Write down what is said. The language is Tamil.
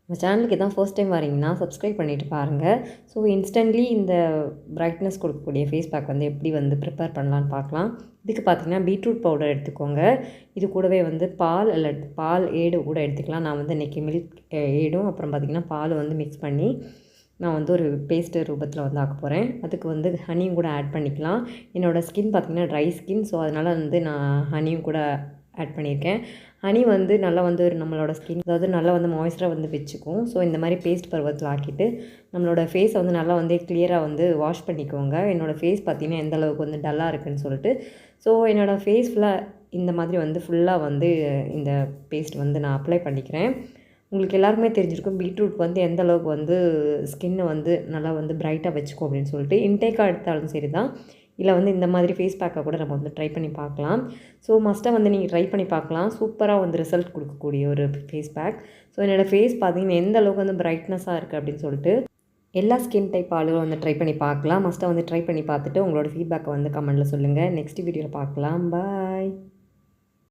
நம்ம சேனலுக்கு இதான் ஃபர்ஸ்ட் டைம் வரீங்கன்னா சப்ஸ்கிரைப் பண்ணிவிட்டு பாருங்கள். ஸோ இன்ஸ்டன்ட்லி இந்த பிரைட்னஸ் கொடுக்கக்கூடிய ஃபேஸ் பேக் வந்து எப்படி வந்து ப்ரிப்பேர் பண்ணலான்னு பார்க்கலாம். இதுக்கு பார்த்தீங்கன்னா பீட்ரூட் பவுடர் எடுத்துக்கோங்க. இது கூடவே வந்து பால் இல்லை பால் ஏடு கூட எடுத்துக்கலாம். நான் வந்து இன்றைக்கி மில்க் ஏடும் அப்புறம் பார்த்திங்கன்னா பால் வந்து மிக்ஸ் பண்ணி நான் வந்து ஒரு பேஸ்ட்டு ரூபத்தில் வந்து ஆக்க போகிறேன். அதுக்கு வந்து ஹனியும் கூட ஆட் பண்ணிக்கலாம். என்னோடய ஸ்கின் பார்த்திங்கன்னா ட்ரை ஸ்கின். ஸோ அதனால் வந்து நான் ஹனியும் கூட ஆட் பண்ணியிருக்கேன். ஹனி வந்து நல்லா வந்து நம்மளோட ஸ்கின் அதாவது நல்லா வந்து மாய்ஸ்சராக வந்து வச்சுக்கும். ஸோ இந்த மாதிரி பேஸ்ட் பருவத்தில் ஆக்கிட்டு நம்மளோட ஃபேஸை வந்து நல்லா வந்து கிளியராக வந்து வாஷ் பண்ணிக்கோங்க. என்னோடய ஃபேஸ் பார்த்திங்கன்னா எந்த அளவுக்கு வந்து டல்லாக இருக்குதுன்னு சொல்லிட்டு. ஸோ என்னோடய ஃபேஸ் ஃபுல்லாக இந்த மாதிரி வந்து ஃபுல்லாக வந்து இந்த பேஸ்ட் வந்து நான் அப்ளை பண்ணிக்கிறேன். உங்களுக்கு எல்லாருக்குமே தெரிஞ்சிருக்கும் பீட்ரூட் வந்து எந்த அளவுக்கு வந்து ஸ்கின்னை வந்து நல்லா வந்து பிரைட்டாக வச்சுக்கும் அப்படின்னு சொல்லிட்டு. இன்டேக்காக எடுத்தாலும் சரி தான், இல்லை வந்து இந்த மாதிரி ஃபேஸ் பேக்கை கூட நம்ம வந்து ட்ரை பண்ணி பார்க்கலாம். ஸோ மஸ்ட்டாக வந்து நீங்கள் ட்ரை பண்ணி பார்க்கலாம். சூப்பராக வந்து ரிசல்ட் கொடுக்கக்கூடிய ஒரு ஃபேஸ் பேக். ஸோ என்னோடய ஃபேஸ் பார்த்திங்கன்னா எந்த அளவுக்கு வந்து பிரைட்னஸாக இருக்குது அப்படின்னு சொல்லிட்டு எல்லா ஸ்கின் டைப் ஆளுகளும் வந்து ட்ரை பண்ணி பார்க்கலாம். மஸ்ட்டாக வந்து ட்ரை பண்ணி பார்த்துட்டு உங்களோட ஃபீட்பேக்கை வந்து கமெண்ட்டில் சொல்லுங்கள். நெக்ஸ்ட் வீடியோவில் பார்க்கலாம். பாய்.